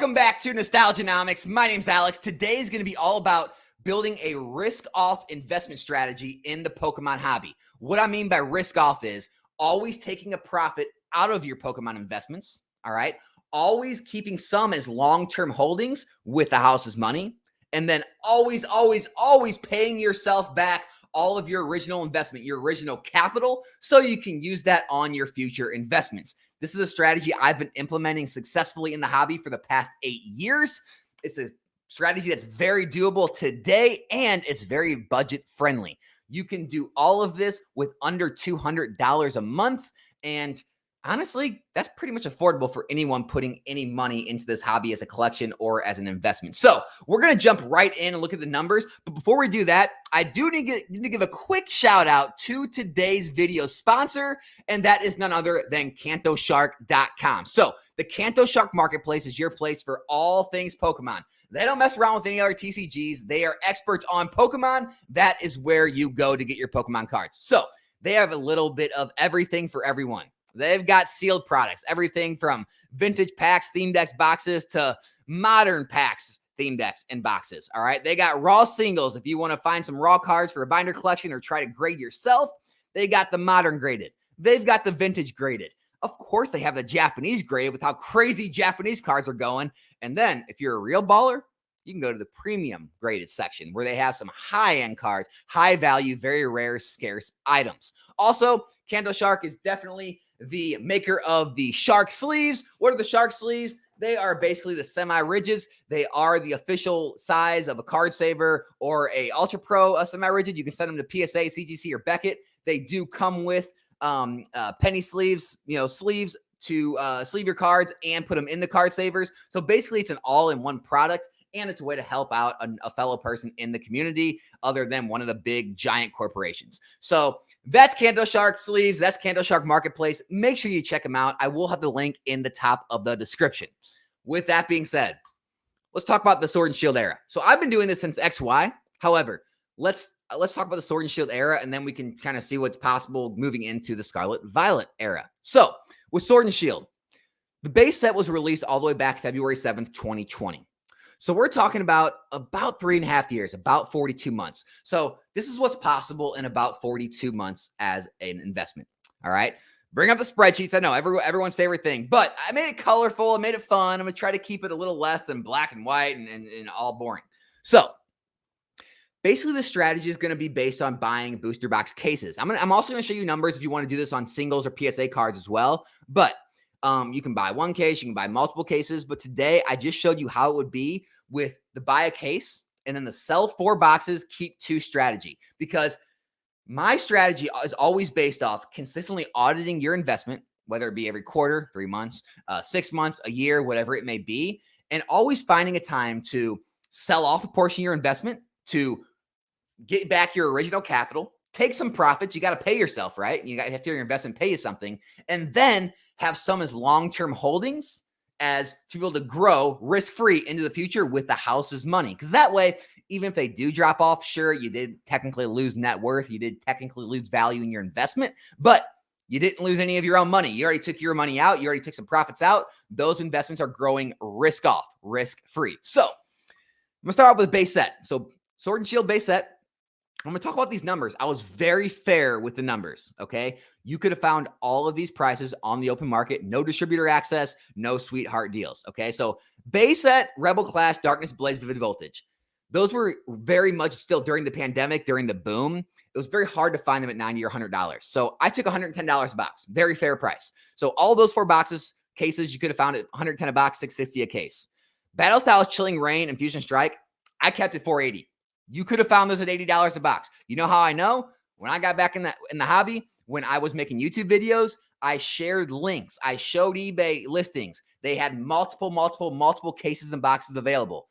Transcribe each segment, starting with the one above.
Welcome back to Nostalgianomics. My name's Alex. Today is going to be all about building a risk-off investment strategy in the Pokemon hobby. What I mean by risk-off is always taking a profit out of your Pokemon investments, all right? Always keeping some as long-term holdings with the house's money, and then always paying yourself back all of your original investment, your original capital, so you can use that on your future investments. This is a strategy I've been implementing successfully in the hobby for the past 8 years. It's a strategy that's very doable today, and it's very budget friendly. You can do all of this with under $200 a month, and honestly, that's pretty much affordable for anyone putting any money into this hobby as a collection or as an investment. So we're going to jump right in and look at the numbers. But before we do that, I do need to give a quick shout out to today's video sponsor, and that is none other than CantoShark.com. So the Canto Shark Marketplace is your place for all things Pokemon. They don't mess around with any other TCGs. They are experts on Pokemon. That is where you go to get your Pokemon cards. So they have a little bit of everything for everyone. They've got sealed products, everything from vintage packs, theme decks, boxes to modern packs, theme decks, and boxes. All right. They got raw singles. If you want to find some raw cards for a binder collection or try to grade yourself, they got the modern graded. They've got the vintage graded. Of course, they have the Japanese graded with how crazy Japanese cards are going. And then if you're a real baller, you can go to the premium graded section where they have some high-end cards, high value, very rare, scarce items. Also, Canto Shark is definitely the maker of the shark sleeves. What are the shark sleeves? They are basically the semi-rigids. They are the official size of a card saver or a Ultra Pro semi-rigid. You can send them to PSA, CGC, or Beckett. They do come with penny sleeves, sleeves to sleeve your cards and put them in the card savers. So basically, it's an all-in-one product. And it's a way to help out a fellow person in the community other than one of the big giant corporations. So that's Canto Shark sleeves. That's Canto Shark Marketplace. Make sure you check them out. I will have the link in the top of the description. With that being said, let's talk about the Sword and Shield era. So I've been doing this since XY. However, let's talk about the Sword and Shield era, and then we can kind of see what's possible moving into the Scarlet Violet era. So with Sword and Shield, the base set was released all the way back February 7th, 2020. So we're talking about 3.5 years, about 42 months. So this is what's possible in about 42 months as an investment. All right. Bring up the spreadsheets. I know everyone's favorite thing, but I made it colorful. I made it fun. I'm going to try to keep it a little less than black and white and all boring. So basically the strategy is going to be based on buying booster box cases. I'm also going to show you numbers if you want to do this on singles or PSA cards as well. But you can buy one case, you can buy multiple cases, but today I just showed you how it would be with the buy a case and then the sell 4 boxes, keep 2 strategy, because my strategy is always based off consistently auditing your investment, whether it be every quarter, 3 months, 6 months, a year, whatever it may be, and always finding a time to sell off a portion of your investment to get back your original capital, take some profits. You got to pay yourself, right? You got to have to your investment pay you something, and then have some as long-term holdings as to be able to grow risk-free into the future with the house's money. Because that way, even if they do drop off, sure, you did technically lose net worth. You did technically lose value in your investment, but you didn't lose any of your own money. You already took your money out. You already took some profits out. Those investments are growing risk-off, risk-free. So I'm going to start off with base set. So Sword and Shield base set. I'm going to talk about these numbers. I was very fair with the numbers, okay? You could have found all of these prices on the open market, no distributor access, no sweetheart deals, okay? So base set, Rebel Clash, Darkness Blaze, Vivid Voltage. Those were very much still during the pandemic, during the boom. It was very hard to find them at $90 or $100. So I took $110 a box, very fair price. So all those 4 boxes, cases, you could have found at $110 a box, $650 a case. Battle Styles, Chilling Reign, and Fusion Strike, I kept it $480. You could have found those at $80 a box. You know how I know? When I got back in the hobby, when I was making YouTube videos, I shared links. I showed eBay listings. They had multiple cases and boxes available.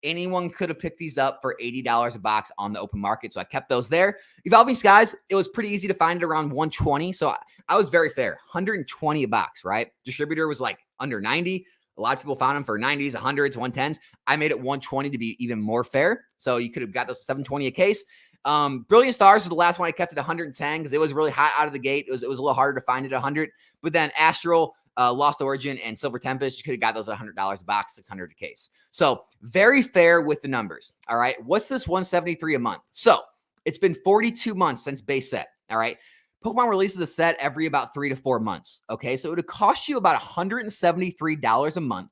Anyone could have picked these up for $80 a box on the open market. So I kept those there. Evolving Skies, it was pretty easy to find it around 120. So I was very fair. 120 a box, right? Distributor was like under 90. A lot of people found them for 90s, 100s, 110s. I made it 120 to be even more fair. So you could have got those 720 a case. Brilliant Stars was the last one I kept at 110 because it was really hot out of the gate. It was a little harder to find at 100. But then Astral, Lost Origin and Silver Tempest, you could have got those at $100 a box, $600 a case. So very fair with the numbers. All right. What's this $173 a month? So it's been 42 months since base set. All right. Pokemon releases a set every about 3 to 4 months. Okay. So it would cost you about $173 a month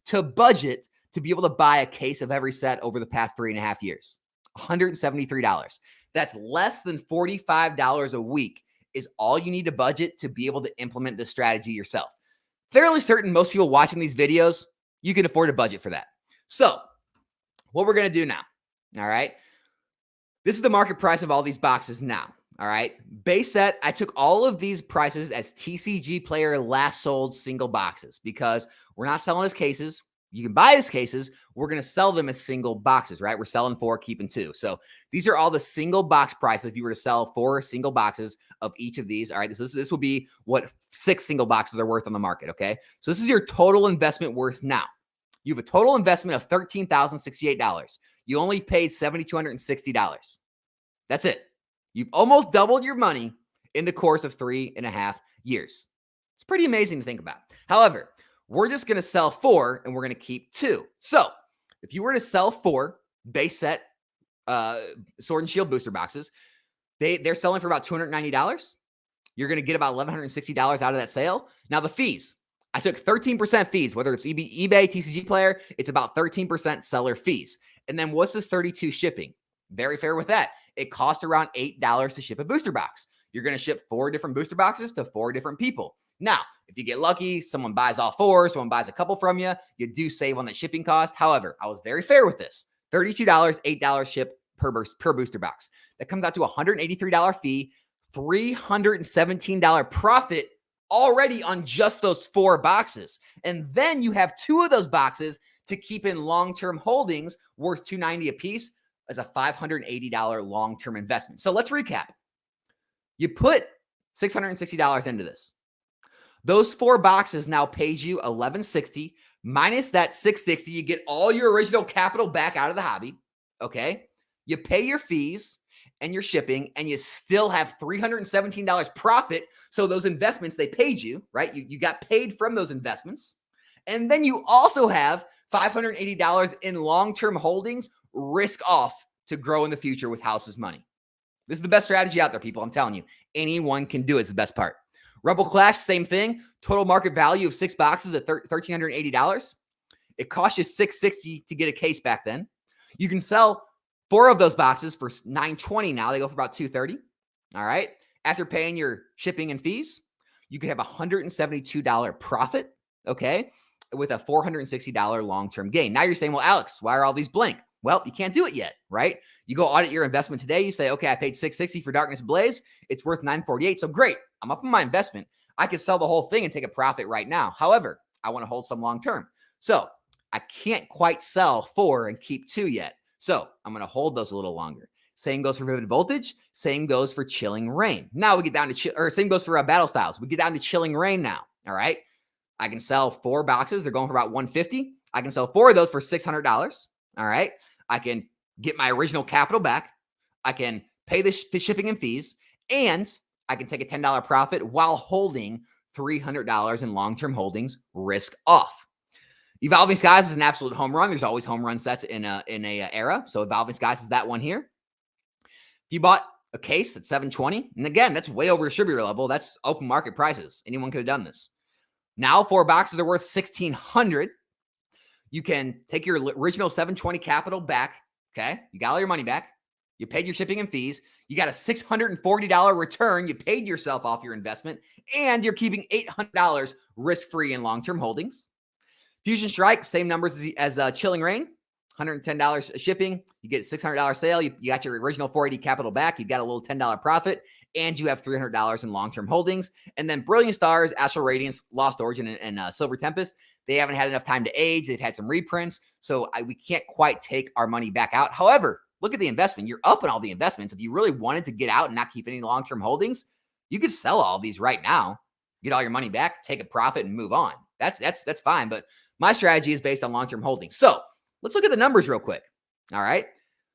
to budget to be able to buy a case of every set over the past 3.5 years. $173. That's less than $45 a week is all you need to budget to be able to implement this strategy yourself. Fairly certain most people watching these videos, you can afford a budget for that. So what we're going to do now, all right, this is the market price of all these boxes now, all right? Base set, I took all of these prices as TCG Player last sold single boxes because we're not selling as cases. You can buy as cases. We're going to sell them as single boxes, right? We're selling 4, keeping 2. So these are all the single box prices. If you were to sell 4 single boxes of each of these, all right, this will be what 6 single boxes are worth on the market, okay? So this is your total investment worth now. You have a total investment of $13,068. You only paid $7,260. That's it. You've almost doubled your money in the course of 3.5 years. It's pretty amazing to think about. However, we're just going to sell 4 and we're going to keep 2. So if you were to sell 4 base set Sword and Shield booster boxes, they're selling for about $290. You're going to get about $1,160 out of that sale. Now the fees, I took 13% fees, whether it's eBay, TCG Player, it's about 13% seller fees. And then what's this 32 shipping? Very fair with that. It costs around $8 to ship a booster box. You're going to ship 4 different booster boxes to 4 different people. Now, if you get lucky, someone buys all 4, someone buys a couple from you, you do save on that shipping cost. However, I was very fair with this. $32, $8 ship per booster box. That comes out to a $183 fee, $317 profit already on just those 4 boxes. And then you have 2 of those boxes to keep in long-term holdings worth $290 a piece as a $580 long-term investment. So let's recap. You put $660 into this. Those 4 boxes now pays you $1,160 minus that $660. You get all your original capital back out of the hobby. Okay. You pay your fees and your shipping, and you still have $317 profit. So those investments, they paid you, right? You got paid from those investments. And then you also have $580 in long-term holdings, risk off to grow in the future with house's money. This is the best strategy out there, people. I'm telling you, anyone can do it. It's the best part. Rebel Clash, same thing. Total market value of 6 boxes at $1,380. It cost you $660 to get a case back then. You can sell 4 of those boxes for $920 now. They go for about $230. All right. After paying your shipping and fees, you could have $172 profit, okay, with a $460 long-term gain. Now you're saying, well, Alex, why are all these blank? Well, you can't do it yet, right? You go audit your investment today. You say, okay, I paid $660 for Darkness Blaze. It's worth $948. So great. I'm up on my investment. I could sell the whole thing and take a profit right now. However, I want to hold some long-term. So I can't quite sell 4 and keep 2 yet. So I'm going to hold those a little longer. Same goes for Vivid Voltage. Same goes for Chilling Rain. Now we get down to, same goes for Battle Styles. We get down to Chilling Rain now. All right. I can sell 4 boxes. They're going for about $150. I can sell 4 of those for $600. All right. I can get my original capital back. I can pay the shipping and fees, and I can take a $10 profit while holding $300 in long-term holdings, risk off. Evolving Skies is an absolute home run. There's always home run sets in a era. So Evolving Skies is that one here. If you bought a case at $720, and again, that's way over distributor level. That's open market prices. Anyone could have done this. Now 4 boxes are worth $1,600. You can take your original $720 capital back. Okay. You got all your money back. You paid your shipping and fees. You got a $640 return. You paid yourself off your investment, and you're keeping $800 risk-free in long-term holdings. Fusion Strike, same numbers as Chilling Rain, $110 shipping. You get $600 sale. You got your original $480 capital back. You got a little $10 profit, and you have $300 in long-term holdings. And then Brilliant Stars, Astral Radiance, Lost Origin, and Silver Tempest, they haven't had enough time to age. They've had some reprints, so we can't quite take our money back out. However, look at the investment. You're up in all the investments. If you really wanted to get out and not keep any long-term holdings, you could sell all these right now, get all your money back, take a profit, and move on. That's fine. But my strategy is based on long-term holdings. So let's look at the numbers real quick. All right.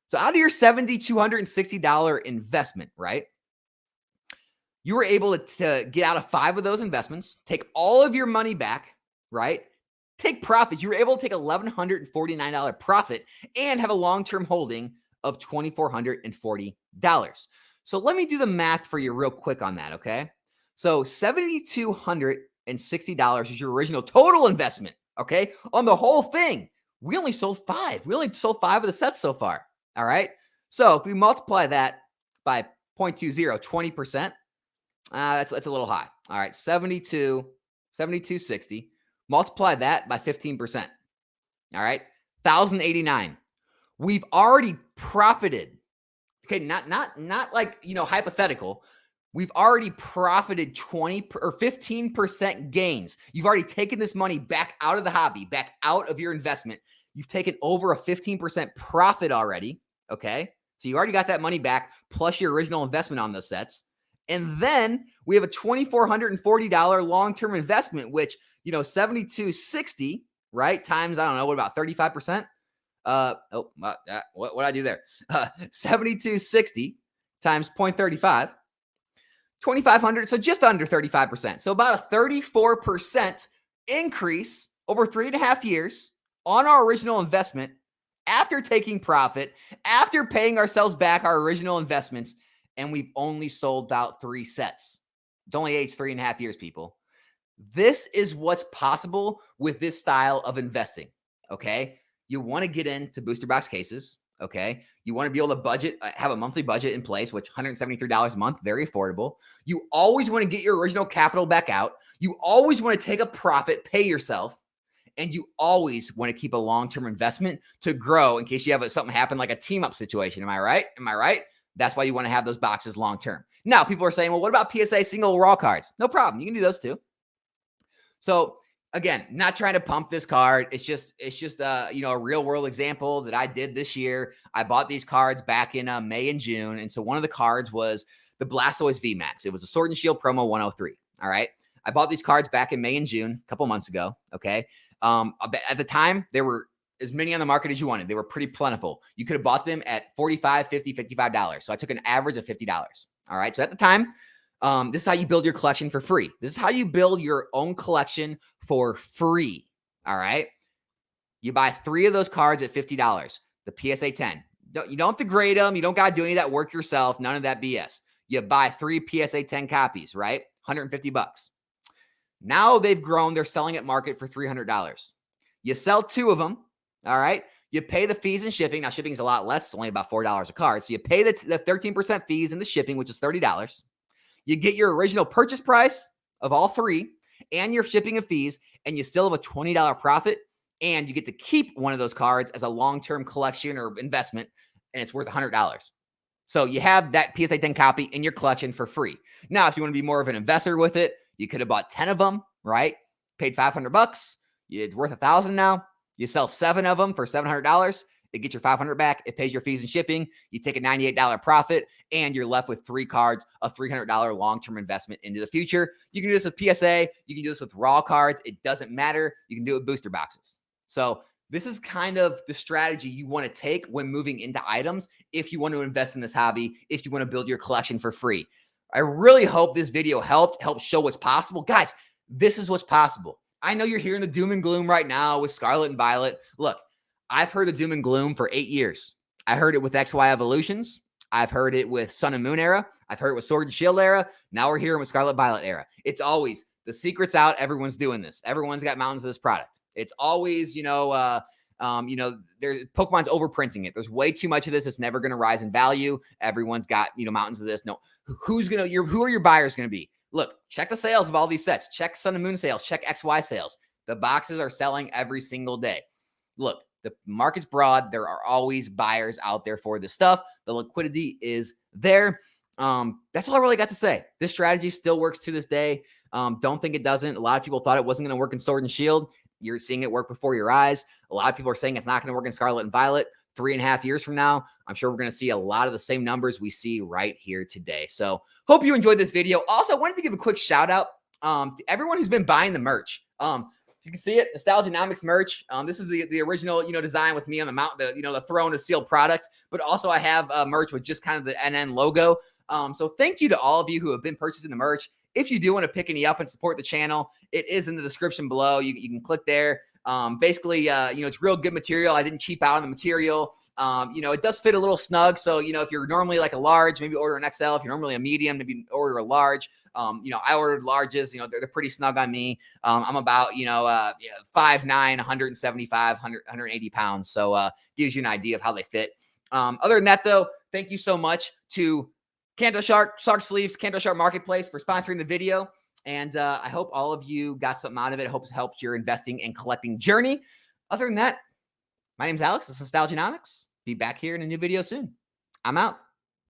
So out of your $7,260 investment, right? You were able to get out of 5 of those investments, take all of your money back, right? Take profit. You were able to take $1,149 profit and have a long-term holding of $2,440. So let me do the math for you real quick on that, okay? So $7,260 is your original total investment, okay? On the whole thing. We only sold 5. We only sold 5 of the sets so far, all right? So if we multiply that by 0.20, 20%, that's a little high. All right, 7260. Multiply that by 15%. All right, 1,089. We've already profited. Okay, not like, hypothetical. We've already profited 20 or 15% gains. You've already taken this money back out of the hobby, back out of your investment. You've taken over a 15% profit already. Okay, so you already got that money back plus your original investment on those sets. And then we have a $2,440 long-term investment, which, 7260, right? Times, I don't know, what about 35%? What did I do there? 7260 times 0.35, 2,500. So just under 35%. So about a 34% increase over 3.5 years on our original investment after taking profit, after paying ourselves back our original investments. And we've only sold out 3 sets. It's only aged 3.5 years, people. This is what's possible with this style of investing, okay? You want to get into booster box cases, okay? You want to be able to budget, have a monthly budget in place, which $173 a month, very affordable. You always want to get your original capital back out. You always want to take a profit, pay yourself, and you always want to keep a long-term investment to grow in case you have something happen like a team-up situation. Am I right? Am I right? That's why you want to have those boxes long term. Now, people are saying, well, what about PSA single raw cards? No problem. You can do those too. So again, not trying to pump this card. It's just a real world example that I did this year. I bought these cards back in May and June. And so one of the cards was the Blastoise VMAX. It was a Sword and Shield promo 103. All right. I bought these cards back in May and June, a couple months ago. Okay. At the time, they were as many on the market as you wanted. They were pretty plentiful. You could have bought them at $45, $50, $55. So I took an average of $50. All right. So at the time, this is how you build your collection for free. This is how you build your own collection for free. All right. You buy 3 of those cards at $50. The PSA 10. You don't have to grade them. You don't got to do any of that work yourself. None of that BS. You buy 3 PSA 10 copies, right? $150. Now they've grown. They're selling at market for $300. You sell 2 of them. All right. You pay the fees and shipping. Now, shipping is a lot less. It's only about $4 a card. So you pay the 13% fees and the shipping, which is $30. You get your original purchase price of all 3 and your shipping and fees, and you still have a $20 profit. And you get to keep one of those cards as a long-term collection or investment, and it's worth $100. So you have that PSA 10 copy in your collection for free. Now, if you want to be more of an investor with it, you could have bought 10 of them, right? Paid $500. It's worth $1,000 now. You sell 7 of them for $700. It gets your $500 back. It pays your fees and shipping. You take a $98 profit, and you're left with 3 cards, a $300 long-term investment into the future. You can do this with PSA. You can do this with raw cards. It doesn't matter. You can do it with booster boxes. So this is kind of the strategy you want to take when moving into items if you want to invest in this hobby, if you want to build your collection for free. I really hope this video helped show what's possible. Guys, this is what's possible. I know you're hearing the doom and gloom right now with Scarlet and Violet. Look, I've heard the doom and gloom for 8 years. I heard it with XY Evolutions. I've heard it with Sun and Moon era. I've heard it with Sword and Shield era. Now we're hearing with Scarlet Violet era. It's always the secret's out. Everyone's doing this. Everyone's got mountains of this product. It's always, there's Pokemon's overprinting it. There's way too much of this. It's never going to rise in value. Everyone's got, mountains of this. No, who are your buyers going to be? Look, check the sales of all these sets. Check Sun and Moon sales. Check XY sales. The boxes are selling every single day. Look, the market's broad. There are always buyers out there for this stuff. The liquidity is there. That's all I really got to say. This strategy still works to this day. Don't think it doesn't. A lot of people thought it wasn't going to work in Sword and Shield. You're seeing it work before your eyes. A lot of people are saying it's not going to work in Scarlet and Violet. 3.5 years from now, I'm sure we're going to see a lot of the same numbers we see right here today. So hope you enjoyed this video. Also, I wanted to give a quick shout out to everyone who's been buying the merch. You can see it, Nostalgianomics merch. This is the original, design with me on the mount, the throne of sealed product. But also I have merch with just kind of the NN logo. So thank you to all of you who have been purchasing the merch. If you do want to pick any up and support the channel, it is in the description below. You can click there. Basically, it's real good material. I didn't cheap out on the material. It does fit a little snug. So, if you're normally like a large, maybe order an XL. If you're normally a medium, maybe order a large. I ordered larges. They're pretty snug on me. I'm about 5'9", 175, 180 pounds. So gives you an idea of how they fit. Other than that, though, thank you so much to Candle Shark Sleeves, Candle Shark Marketplace for sponsoring the video. And I hope all of you got something out of it. I hope it's helped your investing and collecting journey. Other than that, my name's Alex. This is Nostalgianomics. Be back here in a new video soon. I'm out.